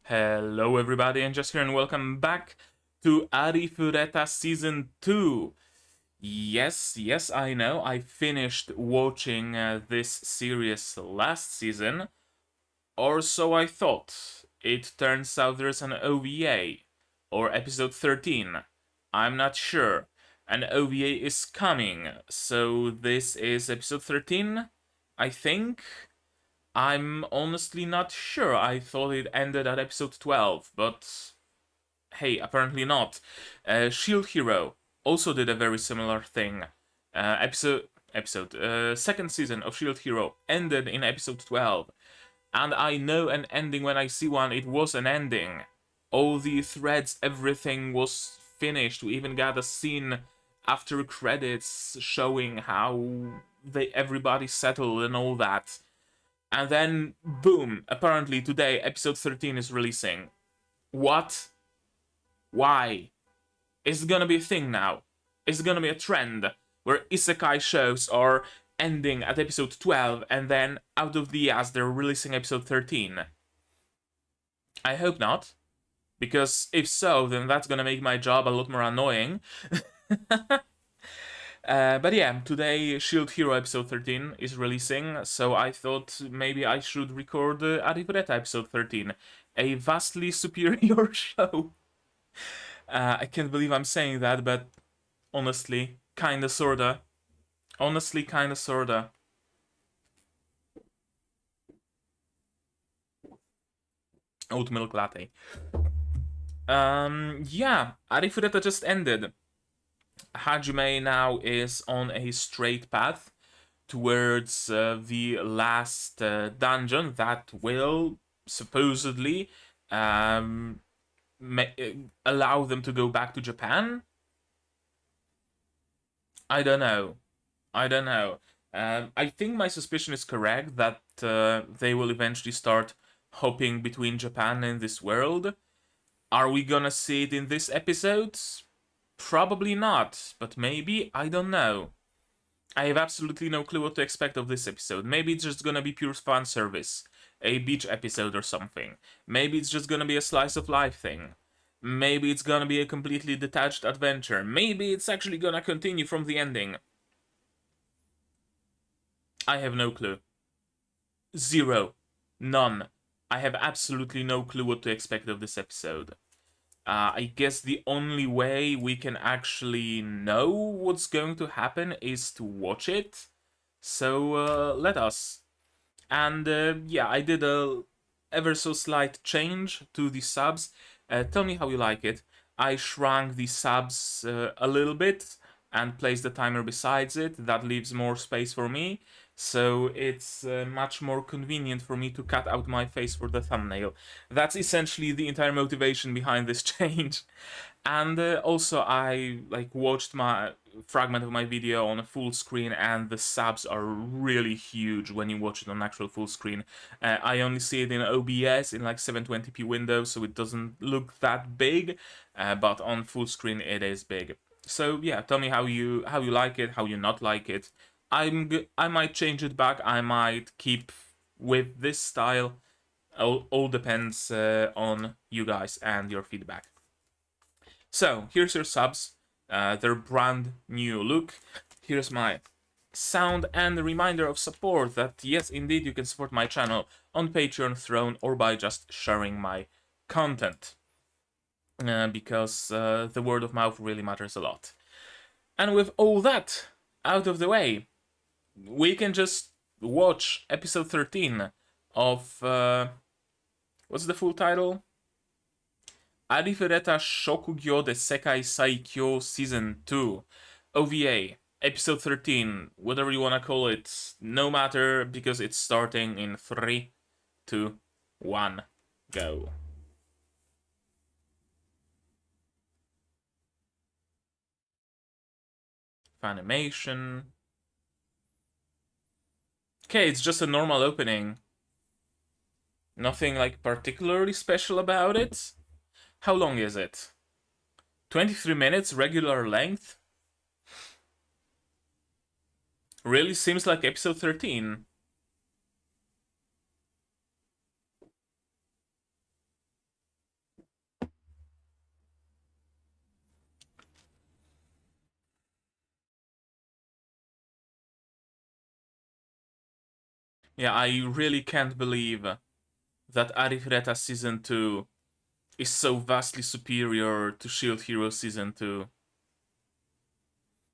Hello everybody, and just here and welcome back to Arifureta Season 2. Yes, I know, I finished watching this series last season, or so I thought. It turns out there's an OVA, or episode 13. I'm not sure. An OVA is coming, so this is episode 13, I think. I'm honestly not sure. I thought it ended at episode 12, but hey, apparently not. Shield Hero also did a very similar thing. Second season of Shield Hero ended in episode 12, and I know an ending when I see one. It was an ending. All the threads, everything was finished. We even got a scene after credits showing how everybody settled and all that. And then, boom, apparently today, episode 13 is releasing. What? Why? Is it gonna be a thing now? Is it gonna be a trend where isekai shows are ending at episode 12 and then out of the ass they're releasing episode 13? I hope not. Because if so, then that's gonna make my job a lot more annoying. But yeah, today Shield Hero episode 13 is releasing, so I thought maybe I should record Arifureta episode 13, a vastly superior show. I can't believe I'm saying that, but honestly, kinda sorta. Honestly, kinda sorta. Oat milk latte. Yeah, Arifureta just ended. Hajime now is on a straight path towards the last dungeon that will supposedly um, allow them to go back to Japan. I don't know. I don't know. I think my suspicion is correct that they will eventually start hopping between Japan and this world. Are we gonna see it in this episode? Probably not, but maybe, I don't know. I have absolutely no clue what to expect of this episode. Maybe it's just gonna be pure fan service, a beach episode or something. Maybe it's just gonna be a slice of life thing. Maybe it's gonna be a completely detached adventure. Maybe it's actually gonna continue from the ending. I have no clue. Zero. None. I have absolutely no clue what to expect of this episode. I guess the only way we can actually know what's going to happen is to watch it. So let us. And yeah, I did a ever so slight change to the subs. Tell me how you like it. I shrunk the subs a little bit and placed the timer besides it. That leaves more space for me. So it's much more convenient for me to cut out my face for the thumbnail. That's essentially the entire motivation behind this change. And also I watched my fragment of my video on a full screen, and the subs are really huge when you watch it on actual full screen. I only see it in OBS in 720p window, so it doesn't look that big, but on full screen it is big. So yeah, tell me how you like it, how you not like it. I might change it back. I might keep with this style. All depends on you guys and your feedback. So here's your subs, their brand new look. Here's my sound and a reminder of support that yes, indeed, you can support my channel on Patreon, Throne, or by just sharing my content. Because the word of mouth really matters a lot. And with all that out of the way, we can just watch episode 13 of what's the full title? Arifureta Shokugyou de Sekai Saikyou Season 2 OVA Episode 13, whatever you wanna call it, no matter, because it's starting in 3, 2, 1, go. Animation. Okay, it's just a normal opening. Nothing particularly special about it. How long is it? 23 minutes, regular length? Really seems like episode 13. Yeah, I really can't believe that Arifureta Season 2 is so vastly superior to Shield Hero Season 2.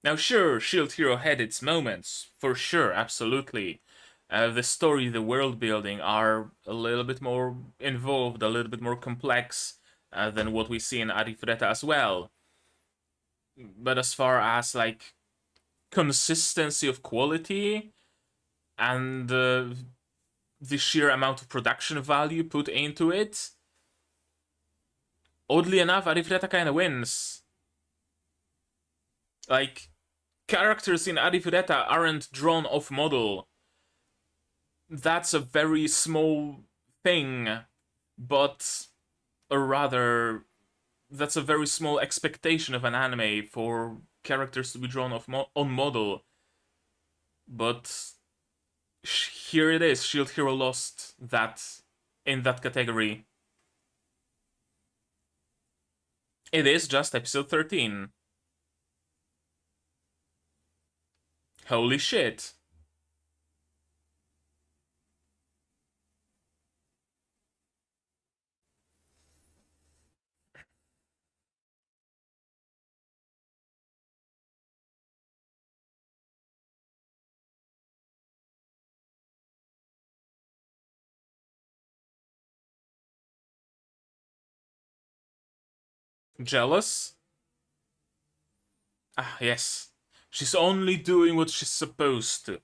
Now, sure, Shield Hero had its moments, for sure, absolutely. The story, the world building are a little bit more involved, a little bit more complex than what we see in Arifureta as well. But as far as like consistency of quality and the sheer amount of production value put into it, oddly enough, Arifureta kind of wins. Like, characters in Arifureta aren't drawn off model. That's a very small thing, but or rather, that's a very small expectation of an anime for characters to be drawn off on model. But here it is. Shield Hero lost that in that category. It is just episode 13. Holy shit. Jealous? Ah, yes. She's only doing what she's supposed to.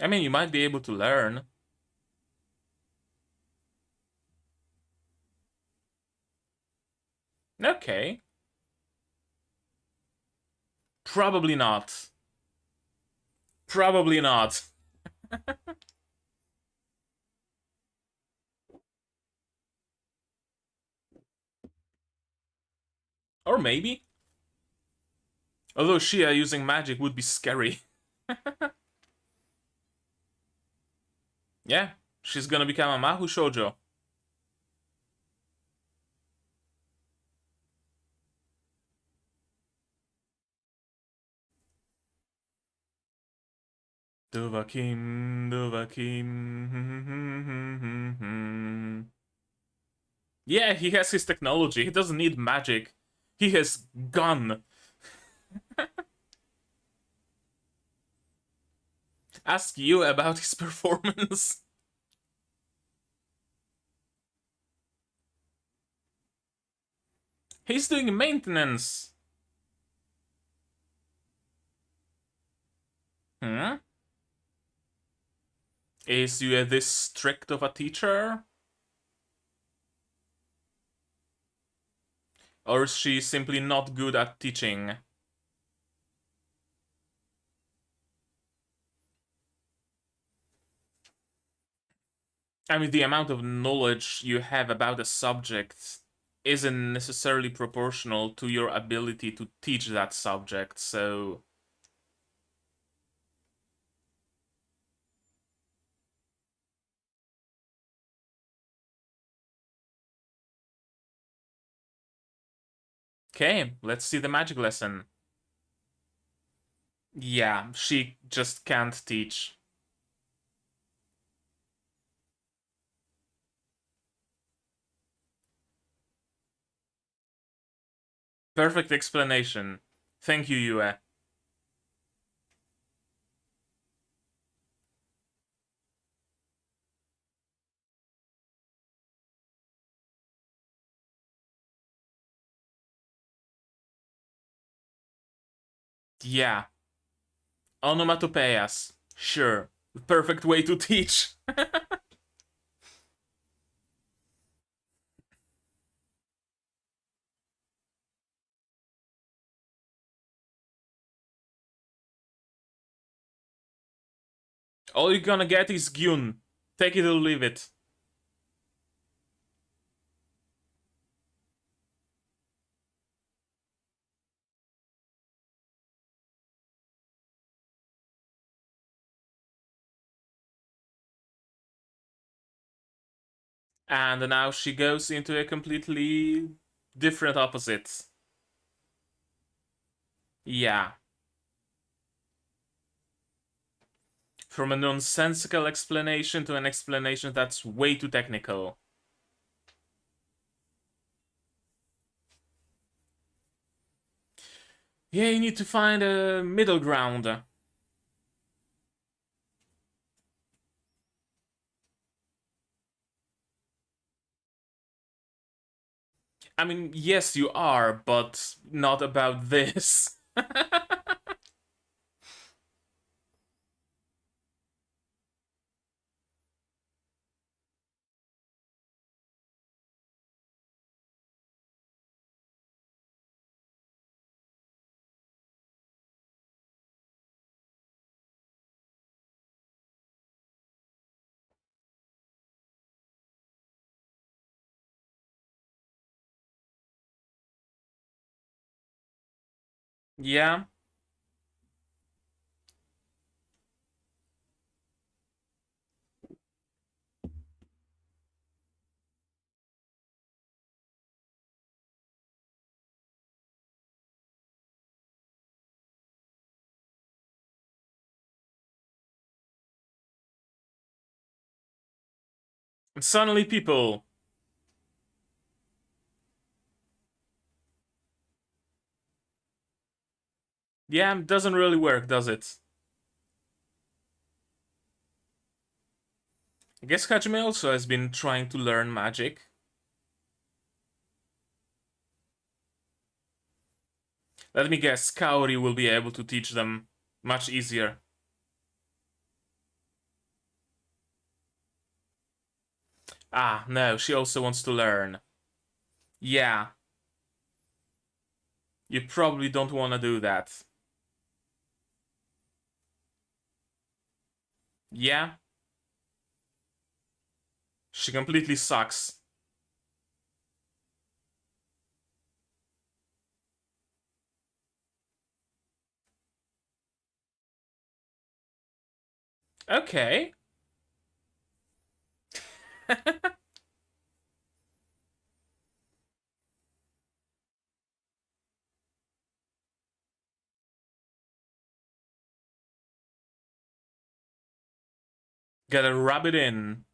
I mean, you might be able to learn. Okay. Probably not. Probably not. Or maybe. Although Shia using magic would be scary. Yeah, she's gonna become a Mahu Shoujo. Dovahkiin, Dovahkiin. Yeah, he has his technology. He doesn't need magic. He has gun. Ask you about his performance. He's doing maintenance. Hmm? Is you this strict of a teacher? Or is she simply not good at teaching? I mean, the amount of knowledge you have about a subject isn't necessarily proportional to your ability to teach that subject, so... Okay, let's see the magic lesson. Yeah, she just can't teach. Perfect explanation. Thank you, Yue. Yeah, onomatopoeias. Sure. Perfect way to teach. All you're gonna get is Gyuun. Take it or leave it. And now she goes into a completely different opposite. Yeah. From a nonsensical explanation to an explanation that's way too technical. Yeah, you need to find a middle ground. I mean, yes, you are, but not about this. Yeah. Suddenly people. Yeah, doesn't really work, does it? I guess Hajime also has been trying to learn magic. Let me guess, Kaori will be able to teach them much easier. Ah, no, she also wants to learn. Yeah, you probably don't want to do that. Yeah, she completely sucks. Okay. Gotta rub it in.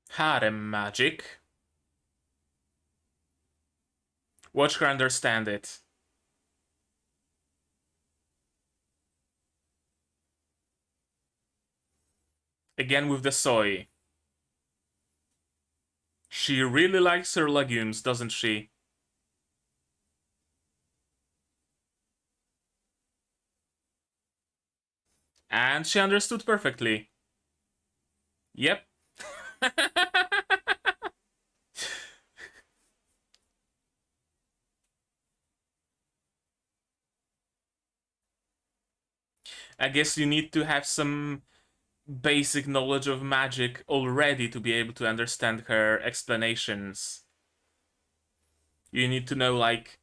Harem magic. Watch her understand it. Again with the soy. She really likes her legumes, doesn't she? And she understood perfectly. Yep. I guess you need to have some basic knowledge of magic already to be able to understand her explanations. You need to know, like,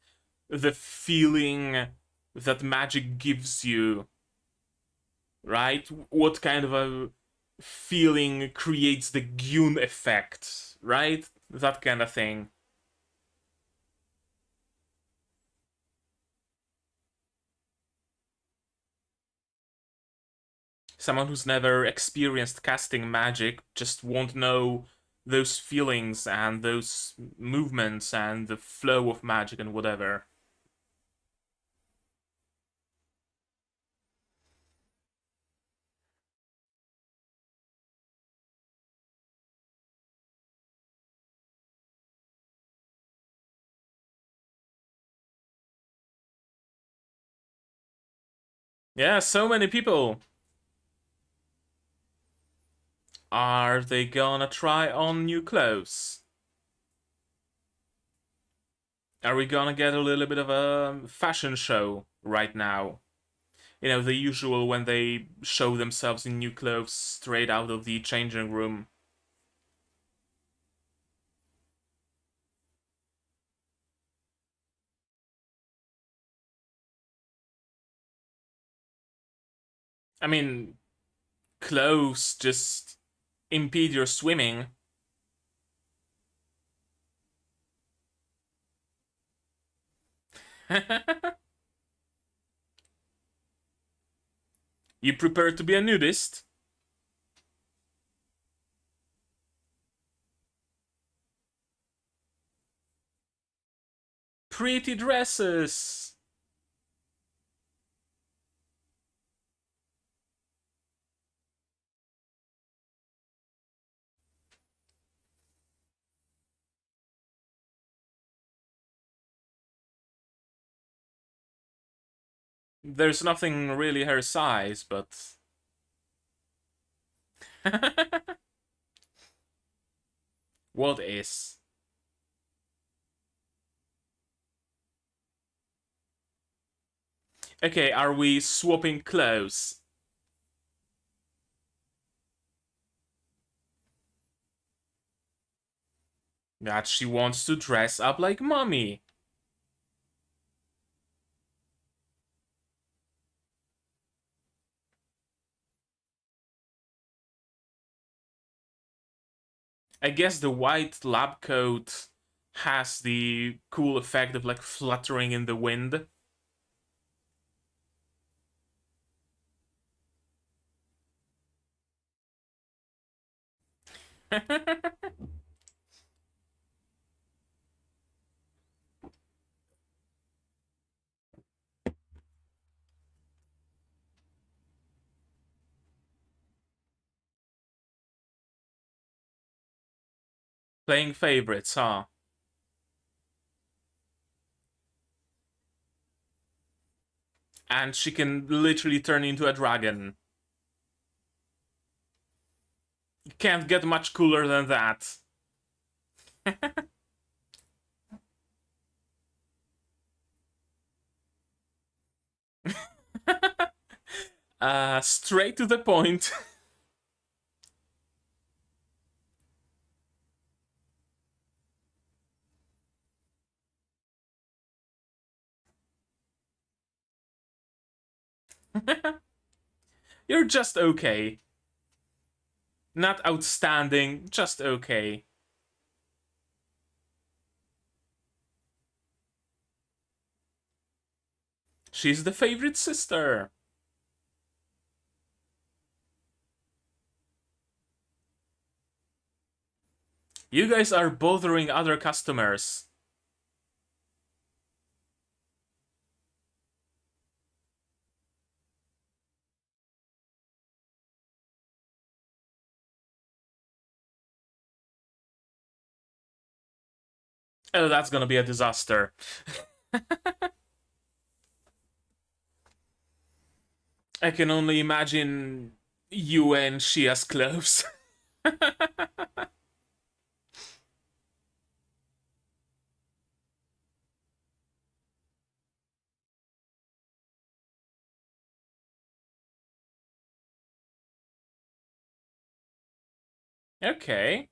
the feeling that magic gives you, right? What kind of a feeling creates the Gyuun effect, right? That kind of thing. Someone who's never experienced casting magic just won't know those feelings and those movements and the flow of magic and whatever. Yeah, so many people. Are they gonna try on new clothes? Are we gonna get a little bit of a fashion show right now? You know, the usual when they show themselves in new clothes straight out of the changing room. I mean, clothes just impede your swimming. You prepare to be a nudist? Pretty dresses. There's nothing really her size, but... What is? Okay, are we swapping clothes? That she wants to dress up like mommy. I guess the white lab coat has the cool effect of like fluttering in the wind. Playing favorites, huh? And she can literally turn into a dragon. You can't get much cooler than that. Straight to the point. You're just okay. Not outstanding, just okay. She's the favorite sister. You guys are bothering other customers. Oh, that's gonna be a disaster. I can only imagine you and Shia's clothes. Okay.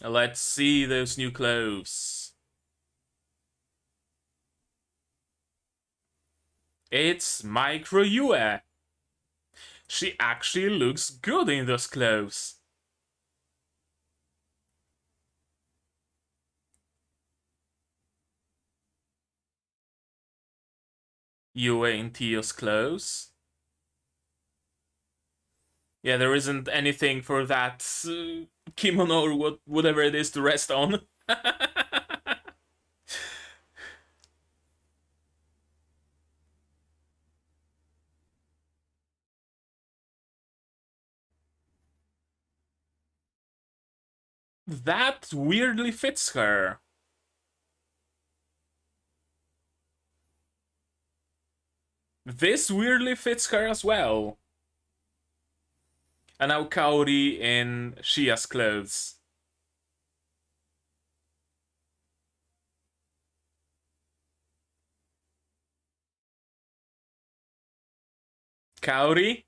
Let's see those new clothes. It's Micro Yue. She actually looks good in those clothes. Yue in Tio's clothes. Yeah, there isn't anything for that kimono or whatever it is to rest on. That weirdly fits her. This weirdly fits her as well. And now Kaori in Shia's clothes. Kaori?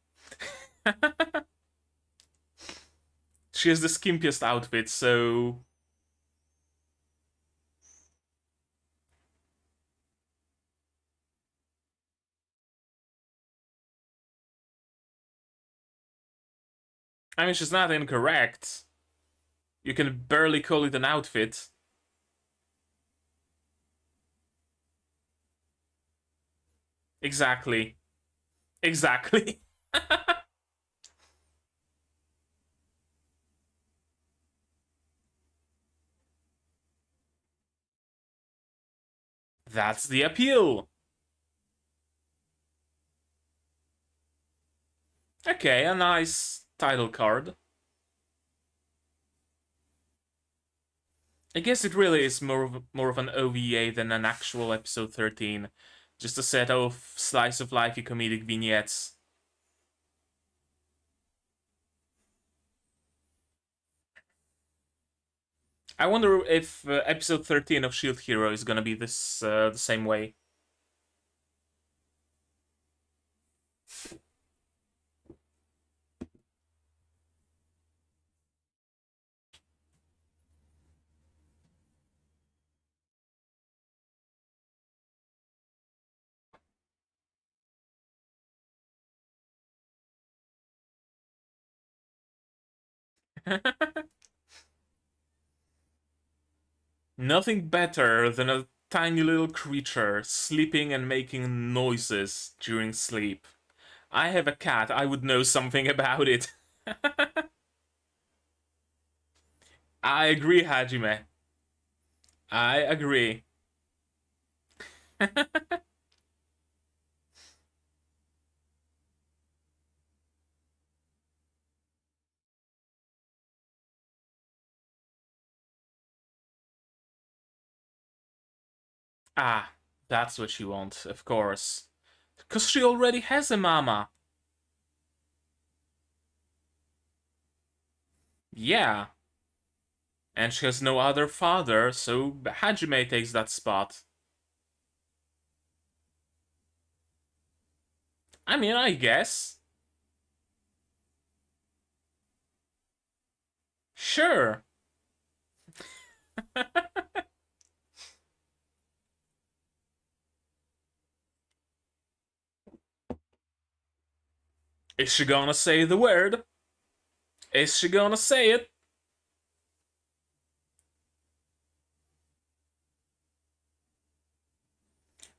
She has the skimpiest outfit, so... I mean, she's not incorrect. You can barely call it an outfit. Exactly. Exactly. That's the appeal. Okay, a nice title card. I guess it really is more of an OVA than an actual episode 13. Just a set of slice of lifey comedic vignettes. I wonder if episode 13 of Shield Hero is gonna be this the same way. Nothing better than a tiny little creature sleeping and making noises during sleep. I have a cat, I would know something about it. I agree, Hajime. I agree. Ah, that's what she wants, of course. Because she already has a mama. Yeah. And she has no other father, so Hajime takes that spot. I mean, I guess. Sure. Is she gonna say the word? Is she gonna say it?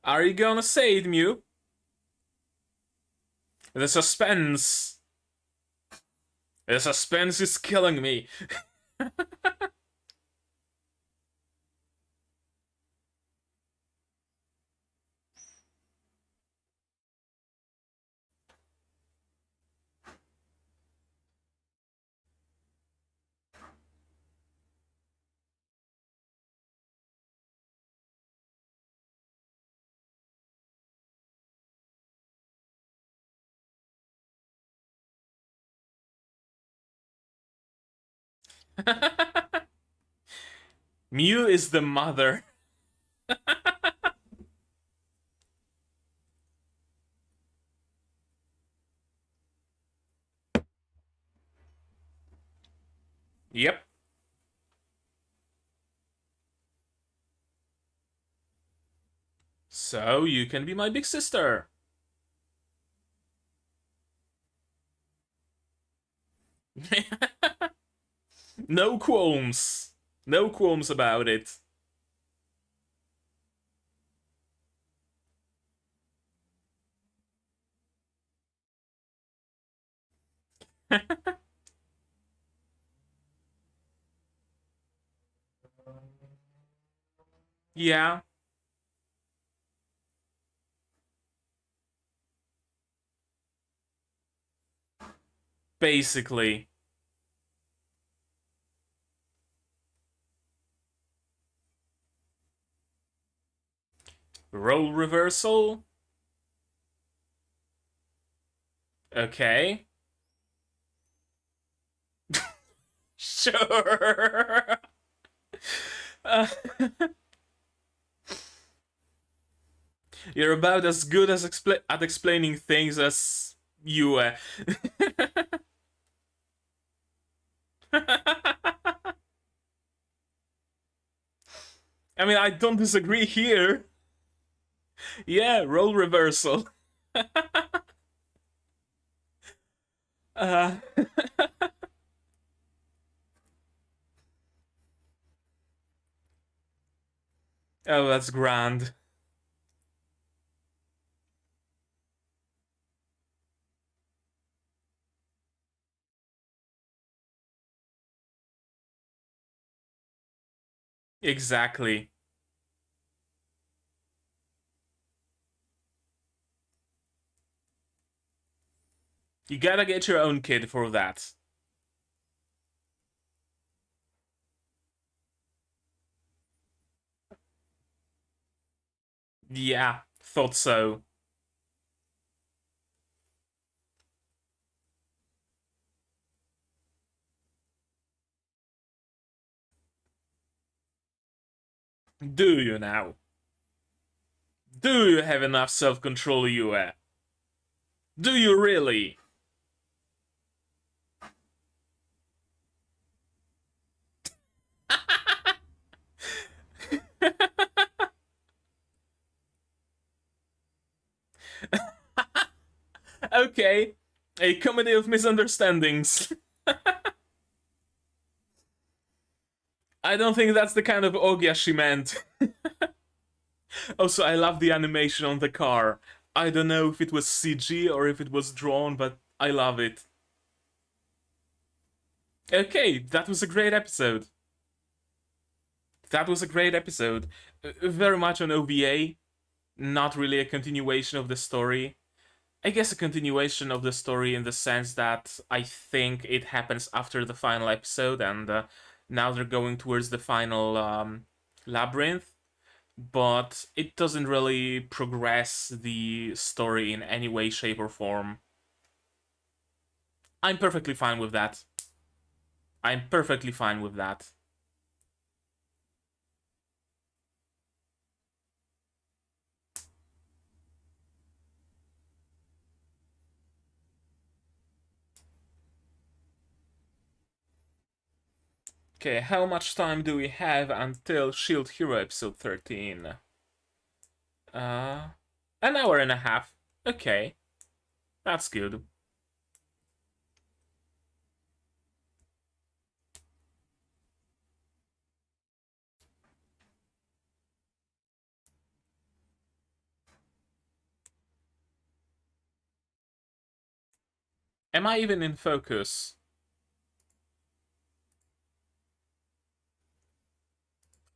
Are you gonna say it, Mew? The suspense. The suspense is killing me. Mew is the mother. Yep. So you can be my big sister. No qualms. No qualms about it. Yeah, basically. Role reversal? Okay. Sure. Uh, you're about as good as at explaining things as you. I mean, I don't disagree here. Yeah, role reversal. uh, Oh, that's grand. Exactly. You gotta get your own kid for that. Yeah, thought so. Do you now? Do you have enough self-control, Yue? Do you really? Okay, a comedy of misunderstandings. I don't think that's the kind of Ogya she meant. Also, I love the animation on the car. I don't know if it was CG or if it was drawn, but I love it. Okay, that was a great episode. That was a great episode. Very much on OVA, not really a continuation of the story. I guess a continuation of the story in the sense that I think it happens after the final episode, and now they're going towards the final labyrinth, but it doesn't really progress the story in any way, shape, or form. I'm perfectly fine with that. I'm perfectly fine with that. Okay, how much time do we have until Shield Hero episode 13? Uh, an hour and a half. Okay, that's good. Am I even in focus?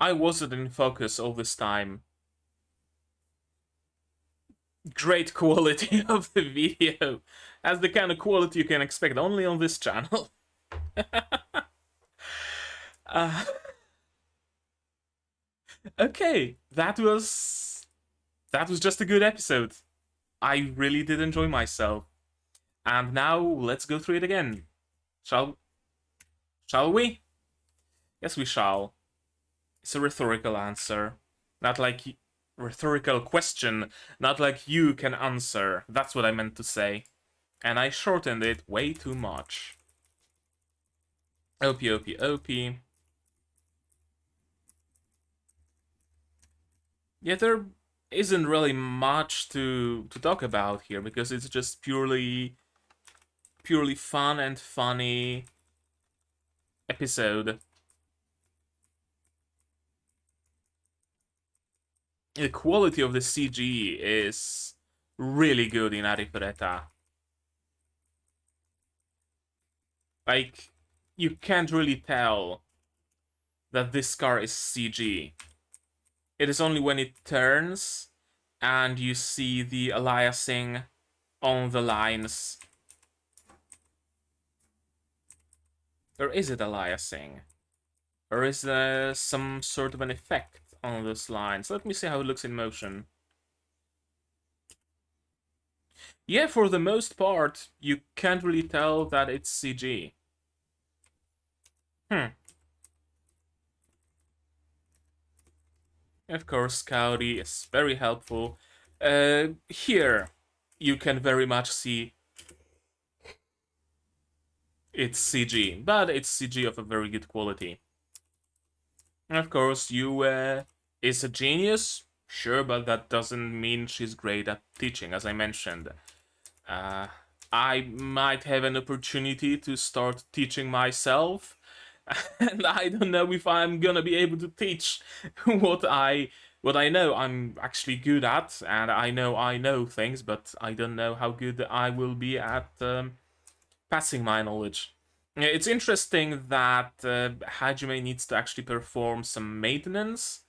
I wasn't in focus all this time. Great quality of the video. That's the kind of quality you can expect only on this channel. uh, okay, that was just a good episode. I really did enjoy myself. And now let's go through it again. Shall shall we? Yes, we shall. It's a rhetorical answer. Not like rhetorical question, not like you can answer. That's what I meant to say. And I shortened it way too much. OP, OP, OP. Yeah, there isn't really much to talk about here because it's just purely fun and funny episode. The quality of the CG is really good in Arifureta. Like, you can't really tell that this car is CG. It is only when it turns and you see the aliasing on the lines. Or is it aliasing? Or is there some sort of an effect on those lines? Let me see how it looks in motion. Yeah, for the most part, you can't really tell that it's CG. Of course, Scouty is very helpful. Here, you can very much see it's CG, but it's CG of a very good quality. And of course, you is a genius, sure, but that doesn't mean she's great at teaching, as I mentioned. I might have an opportunity to start teaching myself, and I don't know if I'm gonna be able to teach what I What I know I'm actually good at, and I know things, but I don't know how good I will be at passing my knowledge. It's interesting that Hajime needs to actually perform some maintenance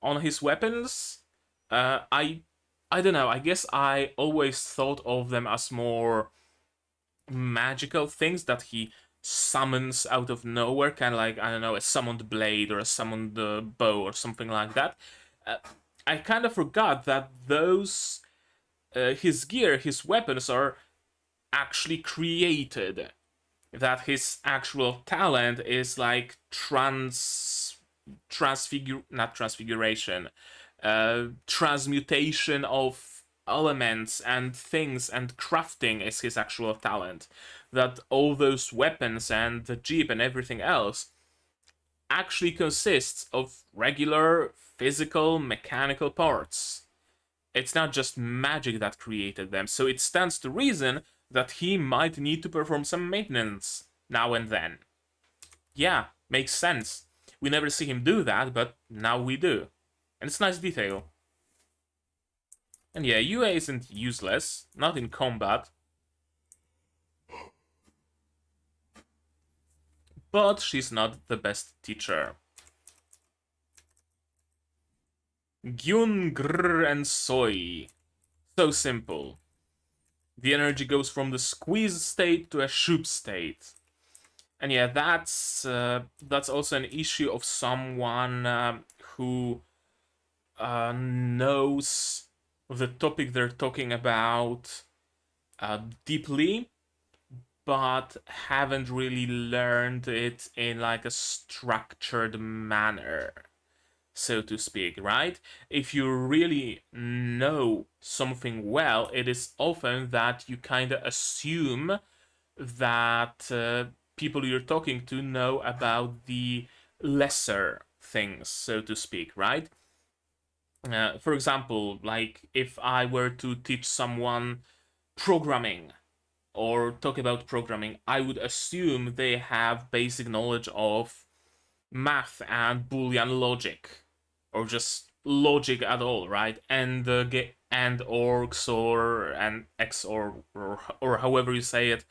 on his weapons. I don't know. I guess I always thought of them as more magical things that he summons out of nowhere, kind of like, I don't know, a summoned blade or a summoned bow or something like that. Uh, I kind of forgot that those his gear, his weapons are actually created. That his actual talent is like not transfiguration, transmutation of elements and things, and crafting is his actual talent. That all those weapons and the jeep and everything else actually consists of regular physical mechanical parts. It's not just magic that created them, so it stands to reason that he might need to perform some maintenance now and then. Yeah, makes sense. We never see him do that, but now we do. And it's a nice detail. And yeah, UA isn't useless, not in combat. But she's not the best teacher. Gyuun, Grr, and Soy. So simple. The energy goes from the squeeze state to a shoop state. And yeah, that's also an issue of someone who knows the topic they're talking about deeply, but haven't really learned it in like a structured manner, so to speak, right? If you really know something well, it is often that you kind of assume that people you're talking to know about the lesser things, so to speak, right? For example, like if I were to teach someone programming or talk about programming, I would assume they have basic knowledge of math and Boolean logic, or just logic at all, right? And and or XOR and or however you say it,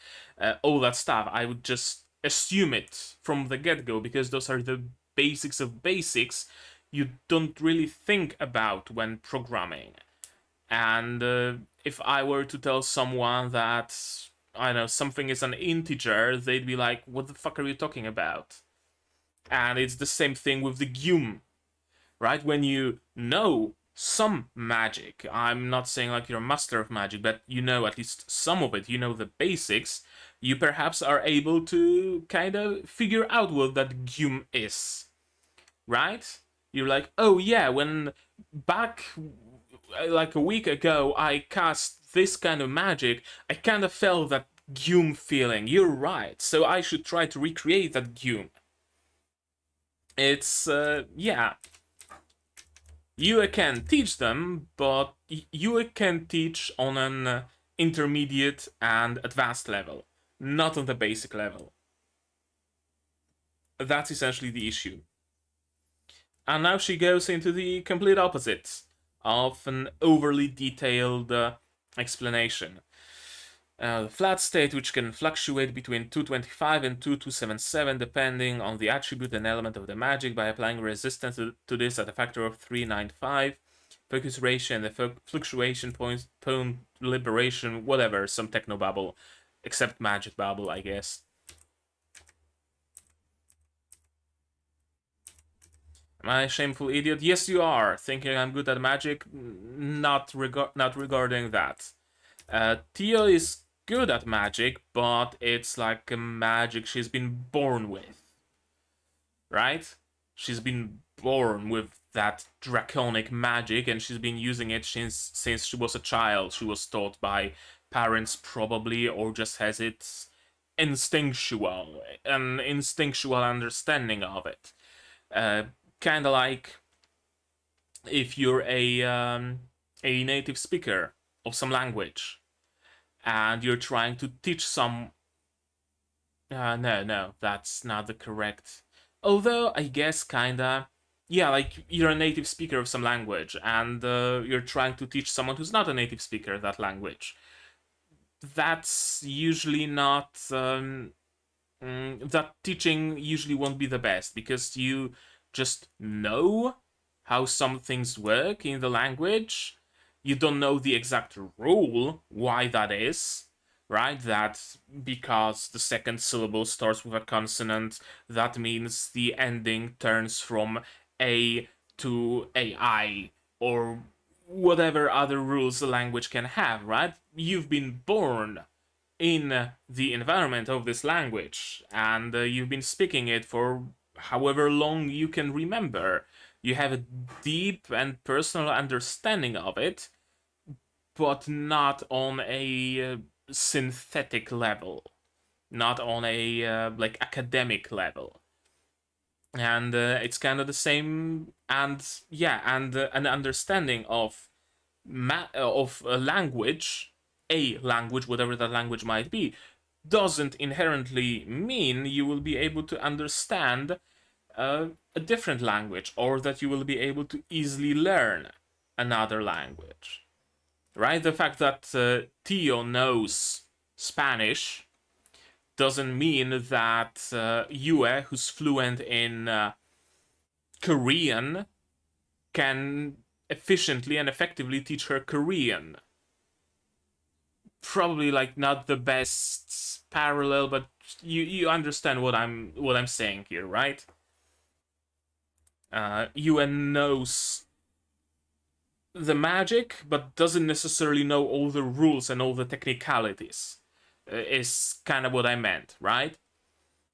all that stuff. I would just assume it from the get go because those are the basics of basics you don't really think about when programming. And if I were to tell someone that, I don't know, something is an integer, they'd be like, what the fuck are you talking about? And it's the same thing with the Gyuun, right? When you know some magic, I'm not saying like you're a master of magic, but you know at least some of it, you know the basics, you perhaps are able to kind of figure out what that Gyuun is, right? You're like, oh yeah, when back like a week ago I cast this kind of magic, I kind of felt that Gyuun feeling. You're right, so I should try to recreate that Gyuun. It's yeah, you can teach them, but you can teach on an intermediate and advanced level, not on the basic level. That's essentially the issue. And now she goes into the complete opposite of an overly detailed explanation. The flat state, which can fluctuate between 225 and 2277 depending on the attribute and element of the magic by applying resistance to this at a factor of 395. Focus ratio and the fluctuation point liberation, whatever, some techno babble, except magic babble, I guess. Am I a shameful idiot? Yes, you are. Thinking I'm good at magic? Not regarding that. Tio is good at magic, but it's like a magic she's been born with, right? She's been born with that draconic magic, and she's been using it since she was a child. She was taught by parents, probably, or just has it an instinctual understanding of it. Kind of like if you're a native speaker of some language and you're trying to teach some no, that's not the correct, although I guess kinda yeah, like you're a native speaker of some language, and you're trying to teach someone who's not a native speaker of that language. That's usually not that teaching usually won't be the best because you just know how some things work in the language. You don't know the exact rule why that is, right? That because the second syllable starts with a consonant, that means the ending turns from A to AI, or whatever other rules the language can have, right? You've been born in the environment of this language, and you've been speaking it for however long you can remember. You have a deep and personal understanding of it, but not on a synthetic level, not on a like academic level. And it's kind of the same, and yeah, and an understanding of of a language, whatever that language might be, doesn't inherently mean you will be able to understand a different language or that you will be able to easily learn another language. Right? The fact that Tio knows Spanish doesn't mean that Yue, who's fluent in Korean, can efficiently and effectively teach her Korean. Probably like not the best parallel, but you understand what I'm saying here, right? UN knows the magic, but doesn't necessarily know all the rules and all the technicalities. Is kind of what I meant, right?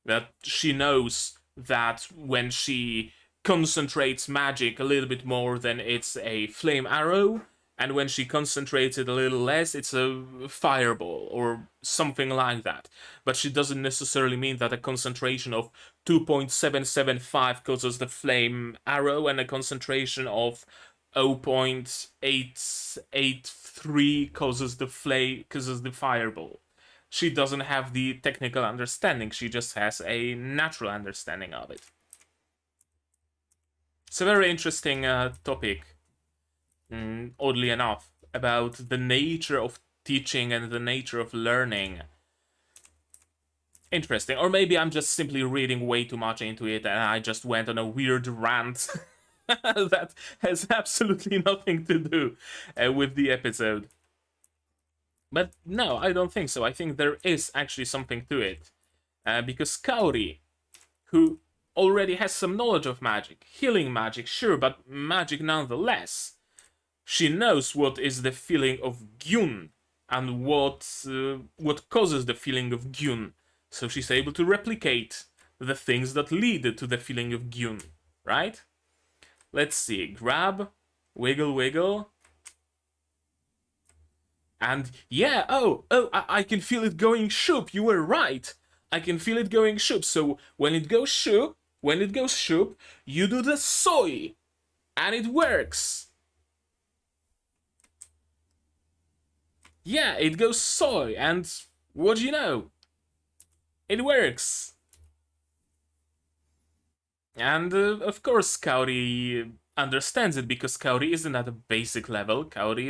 That she knows that when she concentrates magic a little bit more, then it's a flame arrow, and when she concentrates it a little less, it's a fireball or something like that. But she doesn't necessarily mean that a concentration of 2.775 causes the flame arrow and a concentration of 0.883 causes the fireball. She doesn't have the technical understanding, she just has a natural understanding of it. It's a very interesting topic, oddly enough, about the nature of teaching and the nature of learning. Interesting. Or maybe I'm just simply reading way too much into it and I just went on a weird rant that has absolutely nothing to do with the episode. But no, I don't think so. I think there is actually something to it. Because Kaori, who already has some knowledge of magic, healing magic, sure, but magic nonetheless, she knows what is the feeling of Gyuun and what causes the feeling of Gyuun. So she's able to replicate the things that lead to the feeling of Gyuun, right? Let's see. Grab, wiggle, wiggle. And yeah, I can feel it going shoop. You were right. I can feel it going shoop. So when it goes shoop, you do the soy, and it works. Yeah, it goes soy, and what do you know? It works. And of course, Kaori understands it because Kaori isn't at a basic level. Kaori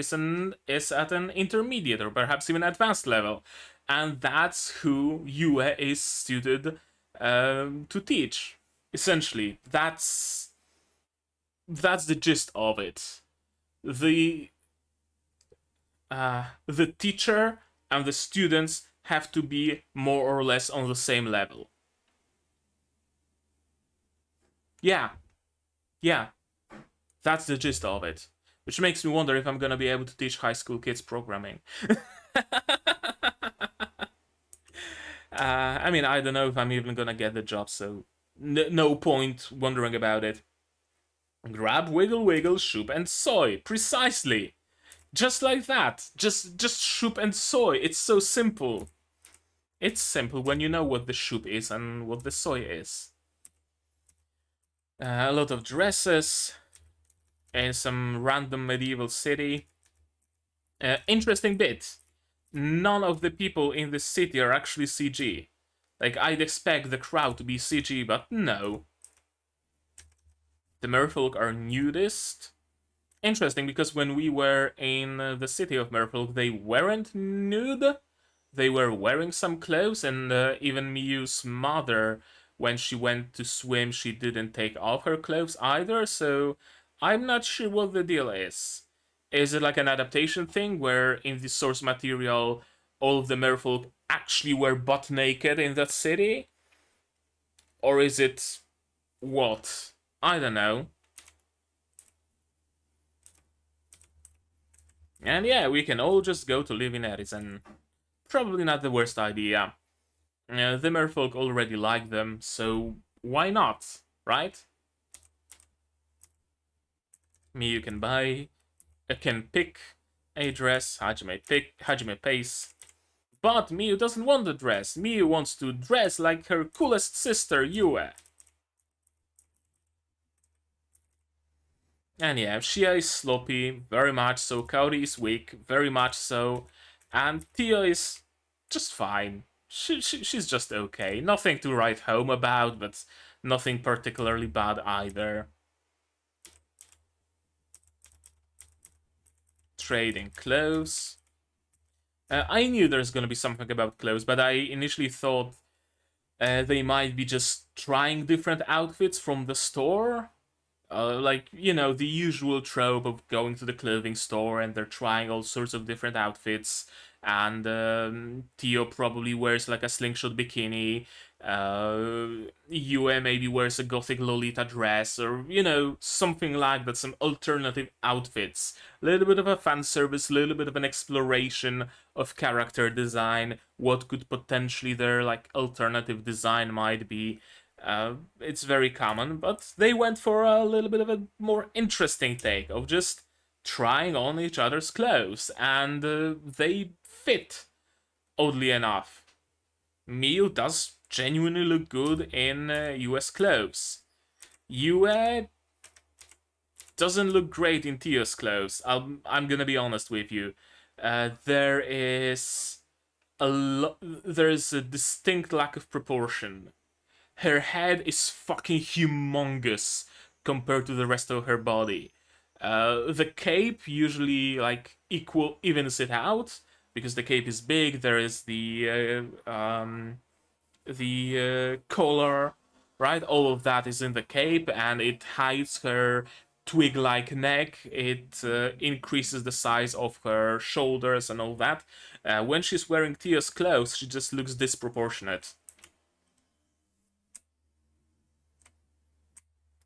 is at an intermediate or perhaps even advanced level, and that's who Yue is suited to teach. Essentially, that's the gist of it. The the teacher and the students have to be more or less on the same level. Yeah, yeah, that's the gist of it. Which makes me wonder if I'm gonna be able to teach high school kids programming. I mean, I don't know if I'm even gonna get the job, so no point wondering about it. Grab, wiggle, wiggle, shoop, and soy. Precisely. Just like that. Just shoop and soy. It's so simple. It's simple when you know what the shoop is and what the soy is. A lot of dresses in some random medieval city. Interesting bit. None of the people in this city are actually CG. Like, I'd expect the crowd to be CG, but no. The merfolk are nudist. Interesting, because when we were in the city of merfolk, they weren't nude. They were wearing some clothes, and even Miyu's mother, when she went to swim, she didn't take off her clothes either, so I'm not sure what the deal is. Is it like an adaptation thing, where in the source material, all of the merfolk actually were butt naked in that city? Or is it what? I don't know. And yeah, we can all just go to live in Arisen. Probably not the worst idea. The merfolk already like them, so why not, right? Miyu can buy, can pick a dress, Hajime pays. But Miyu doesn't want the dress. Miyu wants to dress like her coolest sister, Yue. And yeah, Shia is sloppy, very much so. Kaori is weak, very much so. And Tia is just fine. She's just okay. Nothing to write home about, but nothing particularly bad either. Trading clothes. I knew there's gonna be something about clothes, but I initially thought they might be just trying different outfits from the store. Like, you know, the usual trope of going to the clothing store and they're trying all sorts of different outfits. And Tio probably wears like a slingshot bikini. Yue maybe wears a gothic Lolita dress, or, you know, something like that, some alternative outfits. A little bit of a fan service, a little bit of an exploration of character design, what could potentially their like alternative design might be. It's very common, but they went for a little bit of a more interesting take of just trying on each other's clothes, and they fit, oddly enough. Miu does genuinely look good in US clothes. Yue doesn't look great in Tio's clothes. I'm gonna be honest with you. There's a distinct lack of proportion. Her head is fucking humongous compared to the rest of her body. The cape usually like evens it out, because the cape is big. There is the collar, right? All of that is in the cape, and it hides her twig-like neck. It increases the size of her shoulders and all that. When she's wearing Tia's clothes, she just looks disproportionate.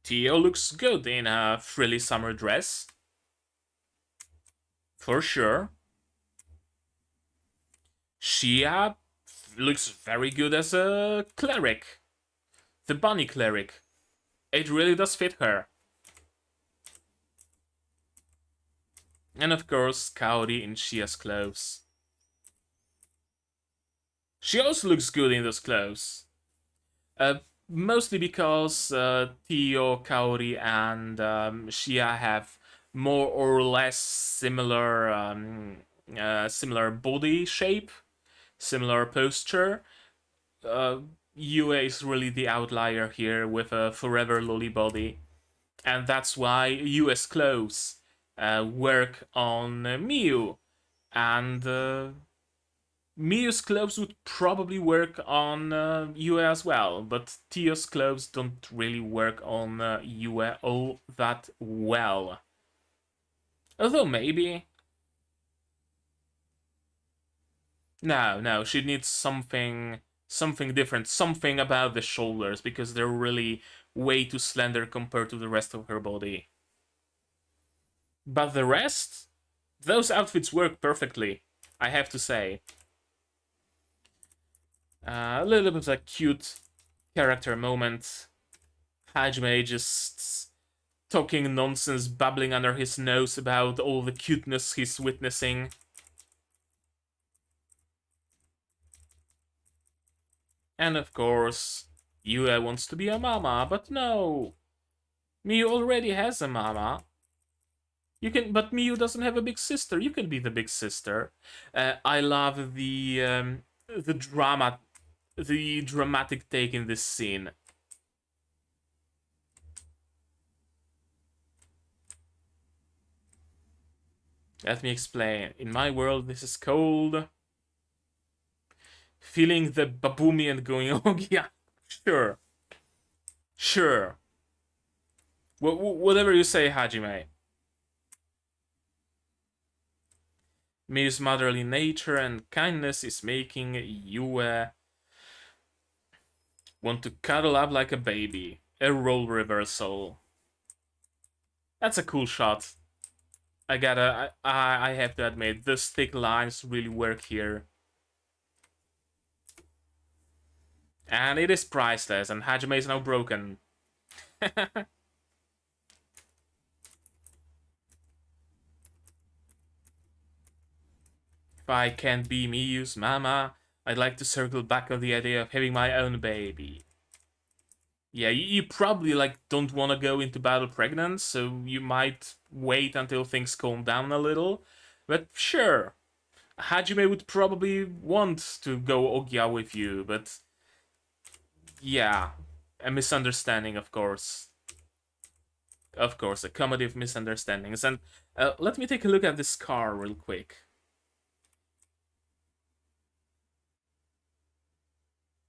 Tio looks good in a frilly summer dress. For sure. Shia looks very good as a cleric. The bunny cleric. It really does fit her. And of course, Kaori in Shia's clothes. She also looks good in those clothes. Mostly because Tio, Kaori, and Shia have more or less similar body shape, similar posture. Yue is really the outlier here with a forever lolly body, and that's why Yue's clothes work on Miu, and Miu's clothes would probably work on Yue as well, but Tio's clothes don't really work on Yue all that well. Although maybe. No, she needs something different, something about the shoulders, because they're really way too slender compared to the rest of her body. But the rest, those outfits work perfectly, I have to say. A little bit of a cute character moment. Hajime just talking nonsense, babbling under his nose about all the cuteness he's witnessing. And of course, Yue wants to be a mama, but no. Miyu already has a mama. But Miyu doesn't have a big sister. You can be the big sister. I love the dramatic take in this scene. Let me explain. In my world, this is called feeling the babumi and going, oh yeah, sure, sure. Whatever you say, Hajime. Miu's motherly nature and kindness is making you want to cuddle up like a baby. A role reversal. That's a cool shot. I have to admit, those thick lines really work here. And it is priceless, and Hajime is now broken. If I can't be Miu's mama, I'd like to circle back on the idea of having my own baby. Yeah, you probably like don't want to go into battle pregnant, so you might wait until things calm down a little. But sure, Hajime would probably want to go Ogya with you, but yeah, a misunderstanding, of course. Of course, a comedy of misunderstandings. And let me take a look at this car real quick.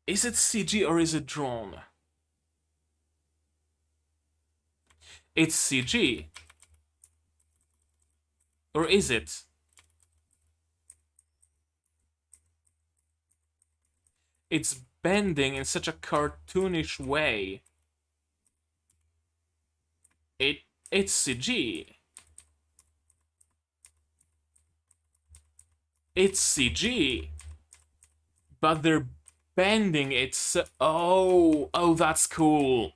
Is it CG or is it drawn? It's CG. Or is it? It's bending in such a cartoonish way. It's CG. It's CG. But they're bending it. Oh, that's cool.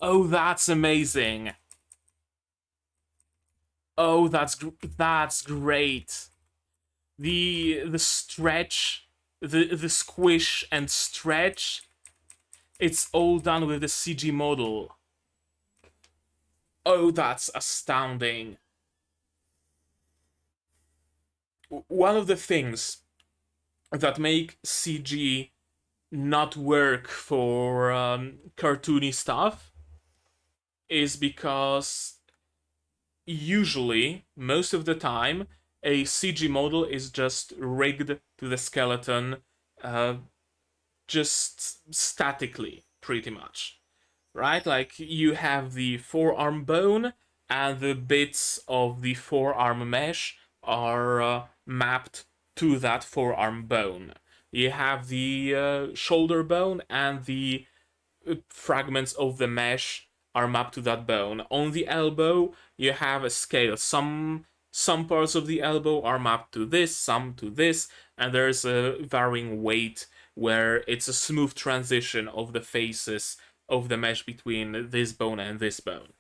Oh, that's amazing. Oh, that's great. The stretch, the squish and stretch, it's all done with the CG model. Oh, that's astounding. One of the things that make CG not work for cartoony stuff is because usually, most of the time, a CG model is just rigged to the skeleton just statically, pretty much. Right? Like, you have the forearm bone, and the bits of the forearm mesh are mapped to that forearm bone. You have the shoulder bone, and the fragments of the mesh are mapped to that bone. On the elbow, you have a scale. Some parts of the elbow are mapped to this, some to this, and there's a varying weight where it's a smooth transition of the faces of the mesh between this bone and this bone.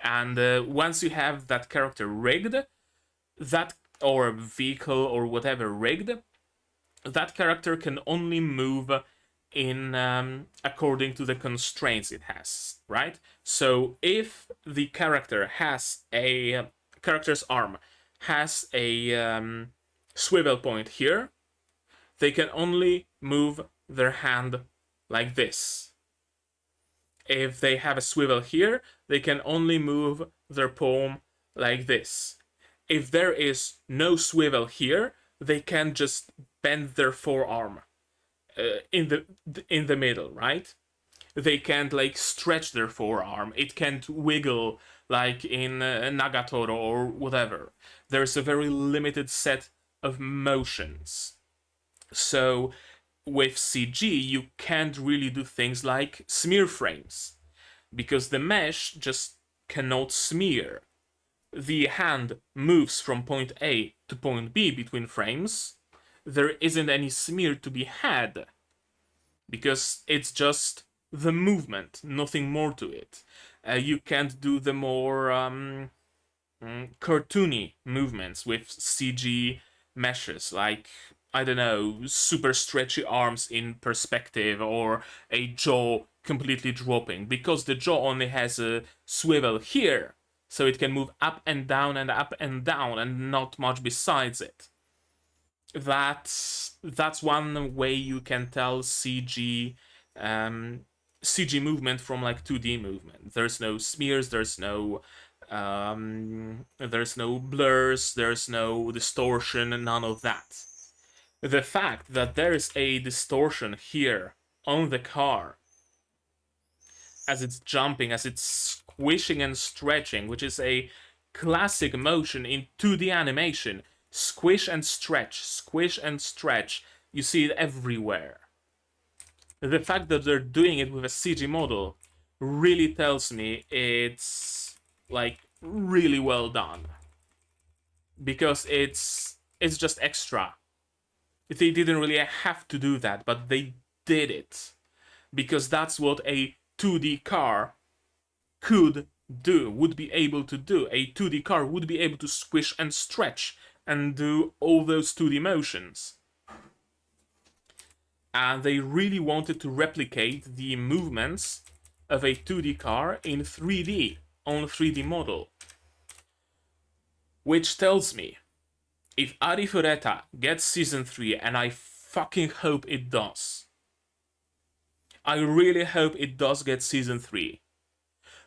And once you have that character rigged, that or vehicle or whatever rigged, that character can only move in according to the constraints it has, right? So if the character has a character's arm has a swivel point here, they can only move their hand like this. If they have a swivel here, they can only move their palm like this. If there is no swivel here, they can just bend their forearm in the middle, right? They can't like stretch their forearm. It can't wiggle like in Nagatoro or whatever. There's a very limited set of motions. So with CG, you can't really do things like smear frames because the mesh just cannot smear. The hand moves from point A to point B between frames. There isn't any smear to be had because it's just the movement, nothing more to it. You can't do the more cartoony movements with CG meshes, like, I don't know, super stretchy arms in perspective or a jaw completely dropping, because the jaw only has a swivel here, so it can move up and down and up and down and not much besides it. That's one way you can tell CG movement from like 2D movement. There's no smears, there's no There's no blurs, there's no distortion, none of that. The fact that there is a distortion here on the car as it's jumping, as it's squishing and stretching, which is a classic motion in 2D animation. Squish and stretch, squish and stretch. You see it everywhere. The fact that they're doing it with a CG model really tells me it's like really well done. Because it's just extra. They didn't really have to do that, but they did it. Because that's what a 2D car could do, would be able to do. A 2D car would be able to squish and stretch and do all those 2D motions. And they really wanted to replicate the movements of a 2D car in 3D, on a 3D model. Which tells me, if Arifureta gets Season 3, and I fucking hope it does, I really hope it does get Season 3,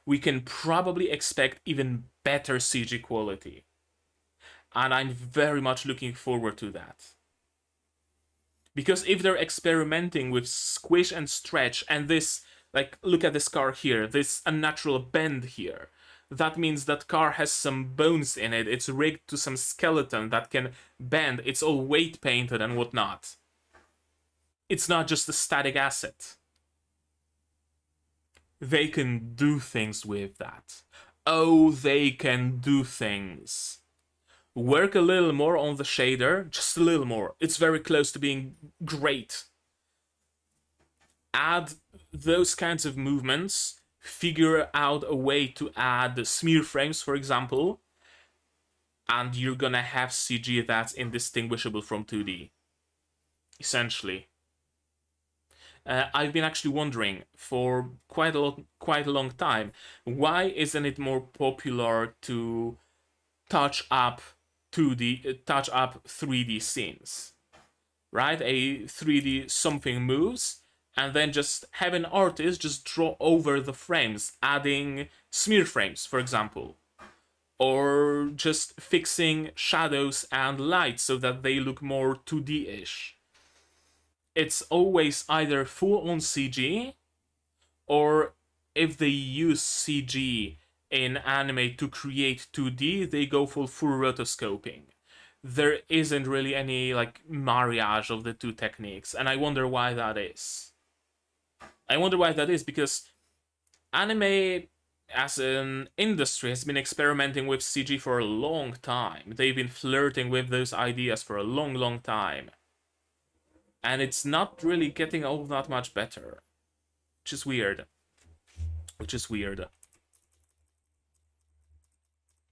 we can probably expect even better CG quality. And I'm very much looking forward to that. Because if they're experimenting with squish and stretch, and this, like, look at this car here, this unnatural bend here, that means that car has some bones in it, it's rigged to some skeleton that can bend, it's all weight painted and whatnot. It's not just a static asset. They can do things with that. Oh, they can do things. Work a little more on the shader, just a little more. It's very close to being great. Add those kinds of movements, figure out a way to add smear frames, for example, and you're gonna have CG that's indistinguishable from 2D. Essentially. I've been actually wondering for quite a long time, why isn't it more popular to touch up 3D scenes, right? A 3D something moves, and then just have an artist just draw over the frames, adding smear frames, for example, or just fixing shadows and light so that they look more 2D-ish. It's always either full-on CG, or if they use CG in anime to create 2D, they go for full rotoscoping. There isn't really any like marriage of the two techniques, and I wonder why that is. Because anime as an industry has been experimenting with CG for a long time. They've been flirting with those ideas for a long time. And it's not really getting all that much better. Which is weird.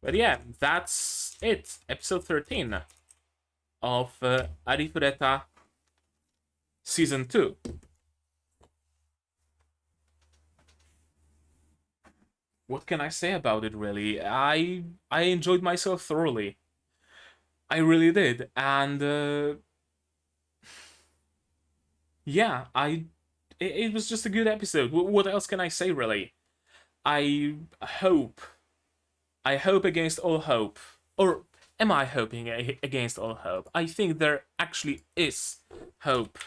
But yeah, that's it. Episode 13 of Arifureta Season 2. What can I say about it, really? I enjoyed myself thoroughly. I really did. And yeah, it was just a good episode. What else can I say, really? I hope against all hope, or am I hoping against all hope? I think there actually is hope.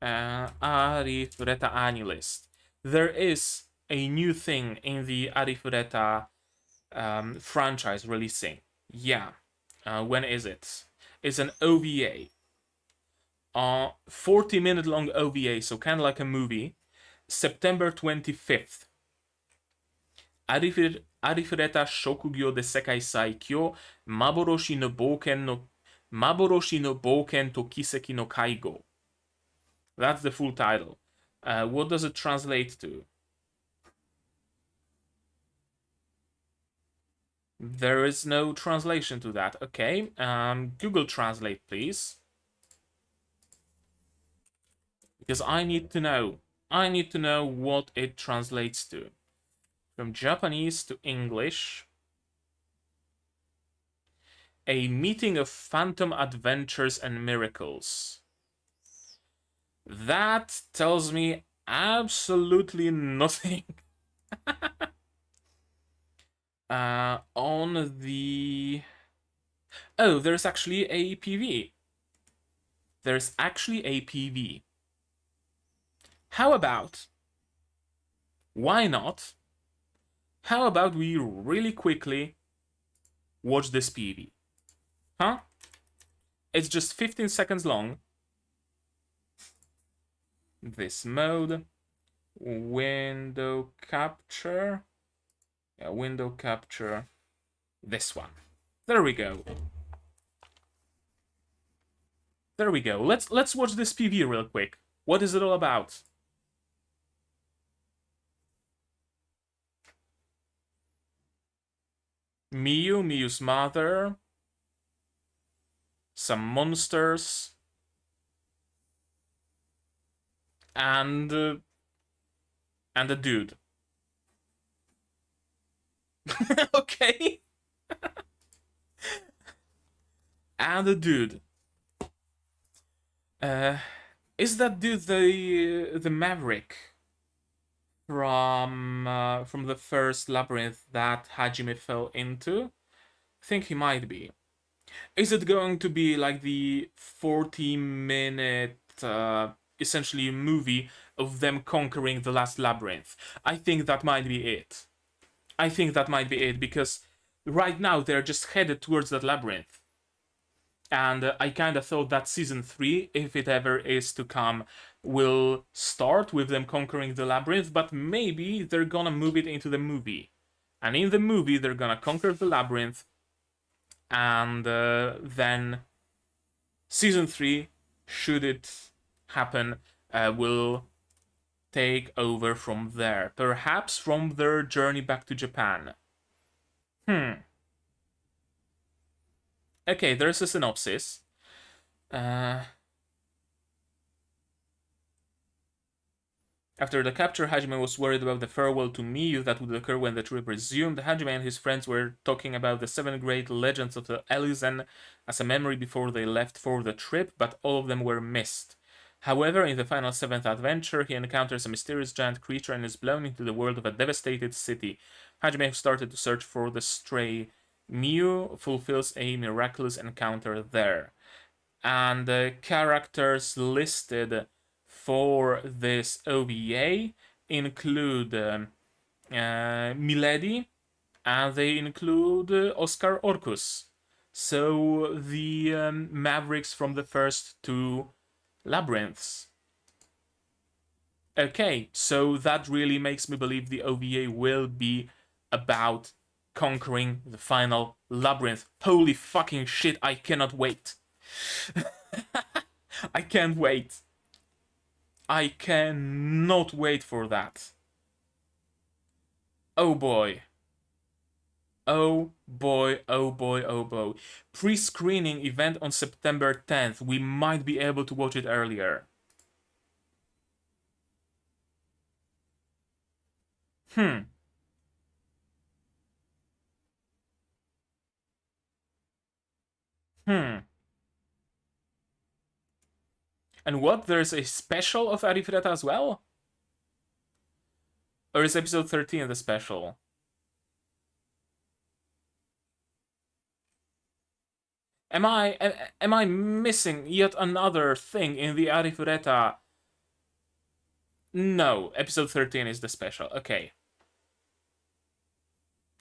Arifureta Annulist. There is a new thing in the Arifureta franchise releasing. Yeah. When is it? It's an OVA. 40-minute long OVA, so kind of like a movie. September 25th. Arifureta Shokugyou de Sekai Saikyou Maboroshi no Bouken to Kiseki no Kaigo. That's the full title. What does it translate to? There is no translation to that. Okay. Google Translate, please. Because I need to know. I need to know what it translates to. From Japanese to English. A meeting of phantom adventures and miracles. That tells me absolutely nothing. On the... Oh, there's actually a PV. There's actually a PV. How about... Why not? How about we really quickly watch this PV? Huh? It's just 15 seconds long. This mode. Window capture. Yeah, window capture. This one. There we go. There we go. Let's watch this PV real quick. What is it all about? Miyu's mother. Some monsters. And a dude. Okay. And a dude. Is that dude the Maverick from the first labyrinth that Hajime fell into? I think he might be. Is it going to be like the 40-minute essentially movie of them conquering the last labyrinth? I think that might be it. I think that might be it, because right now they're just headed towards that labyrinth. And I kind of thought that season 3, if it ever is to come, will start with them conquering the labyrinth, but maybe they're gonna move it into the movie. And in the movie, they're gonna conquer the labyrinth, and then season 3, should it happen, will take over from there. Perhaps from their journey back to Japan. Okay, there's a synopsis. After the capture, Hajime was worried about the farewell to Miyu that would occur when the trip resumed. Hajime and his friends were talking about the 7 great legends of the Elysian as a memory before they left for the trip, but all of them were missed. However, in the final 7th adventure, he encounters a mysterious giant creature and is blown into the world of a devastated city. Hajime started to search for the stray. Miyu fulfills a miraculous encounter there. And the characters listed for this OVA include Milady, and they include Oscar Orcus. So the Mavericks from the first 2 labyrinths. Okay, so that really makes me believe the OVA will be about conquering the final labyrinth. Holy fucking shit, I cannot wait. I can't wait. I cannot wait for that. Oh boy. Oh boy, oh boy, oh boy. Pre-screening event on September 10th. We might be able to watch it earlier. And what? There's a special of Arifureta as well? Or is episode 13 the special? Am I missing yet another thing in the Arifureta? No, episode 13 is the special. Okay.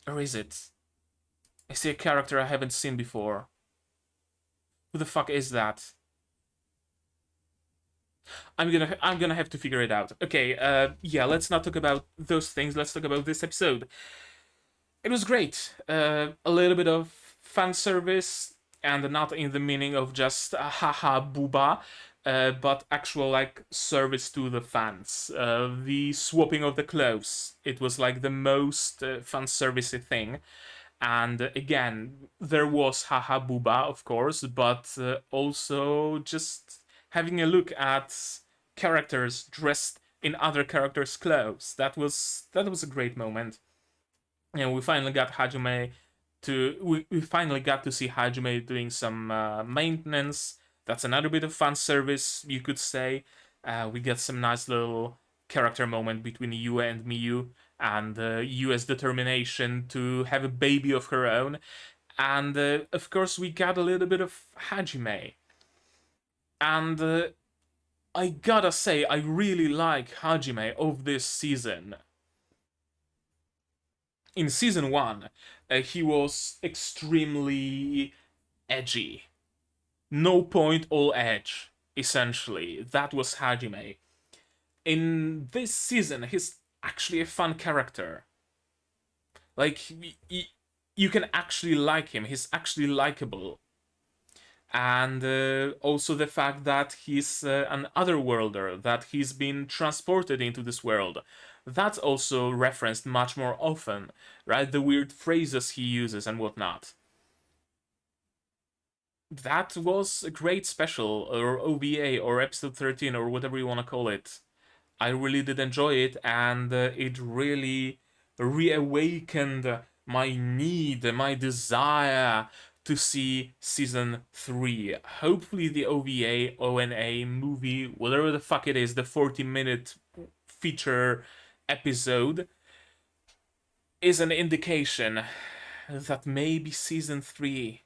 Or is it? I see a character I haven't seen before. Who the fuck is that? I'm gonna have to figure it out. Okay, yeah, let's not talk about those things. Let's talk about this episode. It was great. A little bit of fan service, and not in the meaning of just haha booba, but actual like service to the fans. The swapping of the clothes. It was like the most fan servicey thing. And again, there was haha booba, of course, but also just having a look at characters dressed in other characters' clothes. That was a great moment. And we finally got Hajime we finally got to see Hajime doing some maintenance. That's another bit of fan service, you could say. We get some nice little character moment between Yue and Miyu. and US determination to have a baby of her own. And of course, we got a little bit of Hajime. And I gotta say, I really like Hajime of this season. In season 1, he was extremely edgy. No point, all edge, essentially. That was Hajime. In this season, he's actually a fun character. Like, you can actually like him. He's actually likable. And also the fact that he's an otherworlder, that he's been transported into this world. That's also referenced much more often, right? The weird phrases he uses and whatnot. That was a great special, or OVA, or episode 13, or whatever you want to call it. I really did enjoy it, and it really reawakened my need, my desire to see season 3. Hopefully, the OVA, ONA movie, whatever the fuck it is, the 40-minute feature episode, is an indication that maybe season 3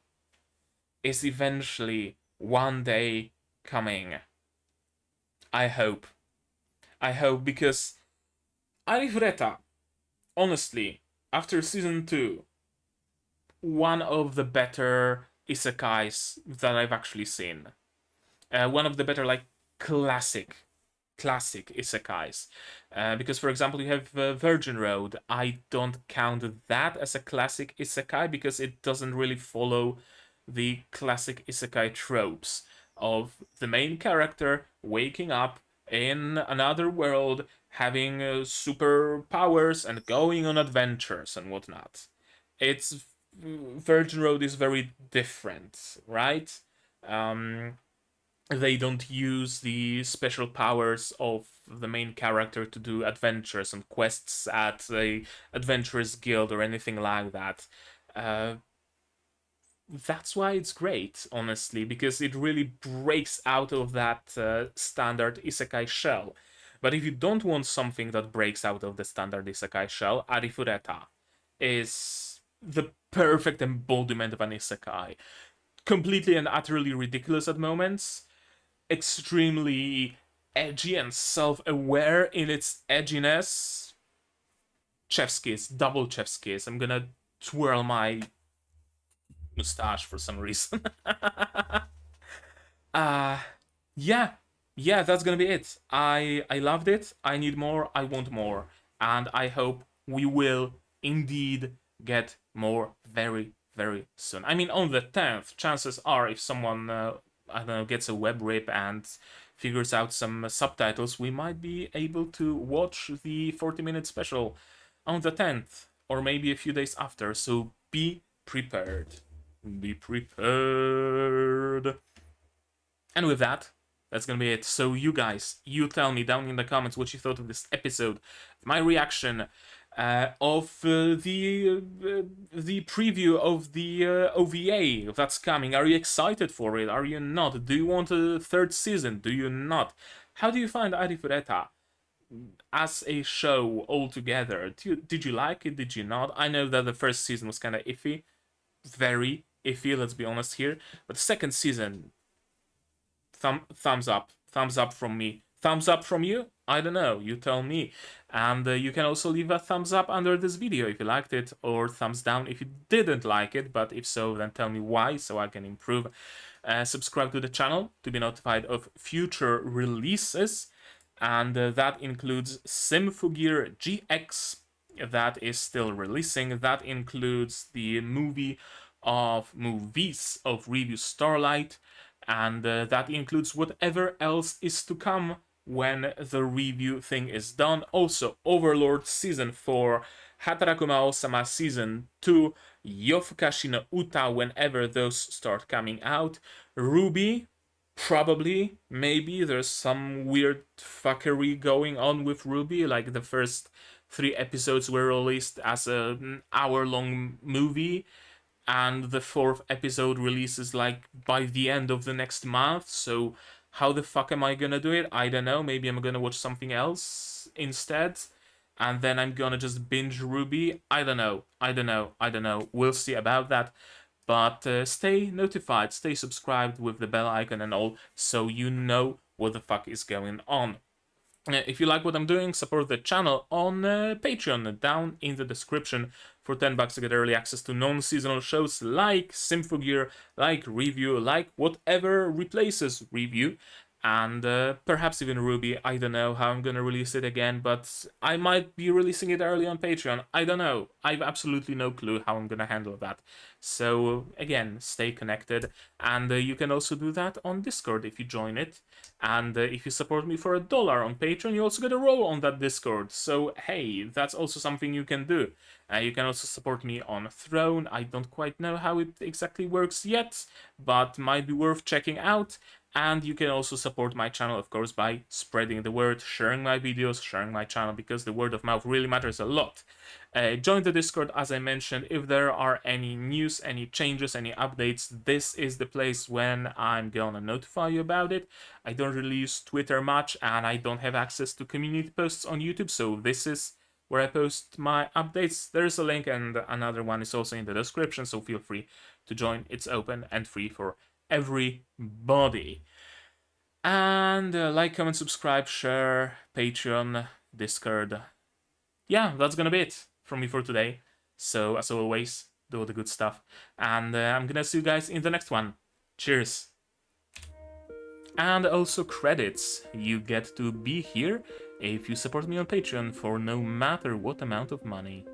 is eventually one day coming. I hope. I hope, because Arifureta, honestly, after season 2, one of the better isekais that I've actually seen. One of the better, like, classic isekais. Because, for example, you have Virgin Road. I don't count that as a classic isekai because it doesn't really follow the classic isekai tropes of the main character waking up in another world, having superpowers and going on adventures and whatnot. It's Virgin Road is very different, right? They don't use the special powers of the main character to do adventures and quests at a adventurers guild or anything like that. That's why it's great, honestly, because it really breaks out of that standard isekai shell. But if you don't want something that breaks out of the standard isekai shell, Arifureta is the perfect embodiment of an isekai. Completely and utterly ridiculous at moments, extremely edgy and self-aware in its edginess. Chef's kiss, double chef's kiss. I'm gonna twirl my mustache for some reason. uh yeah, that's gonna be it. I loved it. I need more. I want more, and I hope we will indeed get more very, very soon. I mean, on the 10th, chances are, if someone I don't know, gets a web rip and figures out some subtitles, we might be able to watch the 40-minute special on the 10th, or maybe a few days after. So be prepared. Be prepared. And with that, that's gonna be it. So you guys, you tell me down in the comments what you thought of this episode, my reaction of the preview of the OVA that's coming. Are you excited for it? Are you not? Do you want a third season? Do you not? How do you find Arifureta as a show altogether? Did you like it? Did you not? I know that the first season was kind of iffy. Very iffy, let's be honest here. But the second season, thumbs up. Thumbs up from me. Thumbs up from you? I don't know, you tell me. And you can also leave a thumbs up under this video if you liked it, or thumbs down if you didn't like it, but if so, then tell me why, so I can improve. Subscribe to the channel to be notified of future releases, and that includes Symphogear GX, that is still releasing. That includes the movie of movies of Review Starlight, and that includes whatever else is to come when the review thing is done. Also, Overlord Season 4, Hataraku Mao-sama Season 2, Yofukashi no Uta whenever those start coming out, Ruby, probably, maybe, there's some weird fuckery going on with Ruby, like the first 3 episodes were released as an hour-long movie, and the 4th episode releases like by the end of the next month, so how the fuck am I gonna do it? I don't know, maybe I'm gonna watch something else instead. and then I'm gonna just binge Ruby. I don't know. We'll see about that. But stay notified, stay subscribed with the bell icon and all, so you know what the fuck is going on. If you like what I'm doing, support the channel on Patreon, down in the description. For $10 to get early access to non-seasonal shows like Symphogear, like Review, like whatever replaces Review, and perhaps even Ruby. I don't know how I'm gonna release it again, but I might be releasing it early on Patreon. I don't know. I've absolutely no clue how I'm gonna handle that. So again, stay connected, and you can also do that on Discord if you join it. And if you support me for $1 on Patreon, you also get a role on that Discord. So hey, that's also something you can do. You can also support me on Throne. I don't quite know how it exactly works yet, but might be worth checking out. And you can also support my channel, of course, by spreading the word, sharing my videos, sharing my channel, because the word of mouth really matters a lot. Join the Discord, as I mentioned. If there are any news, any changes, any updates, this is the place when I'm gonna notify you about it. I don't really use Twitter much, and I don't have access to community posts on YouTube, so this is where I post my updates. There's a link, and another one is also in the description, so feel free to join. It's open and free for everybody. And like, comment, subscribe, share, Patreon, Discord. Yeah, that's gonna be it from me for today. So as always, do all the good stuff, and I'm gonna see you guys in the next one. Cheers. And also credits. You get to be here if you support me on Patreon for no matter what amount of money.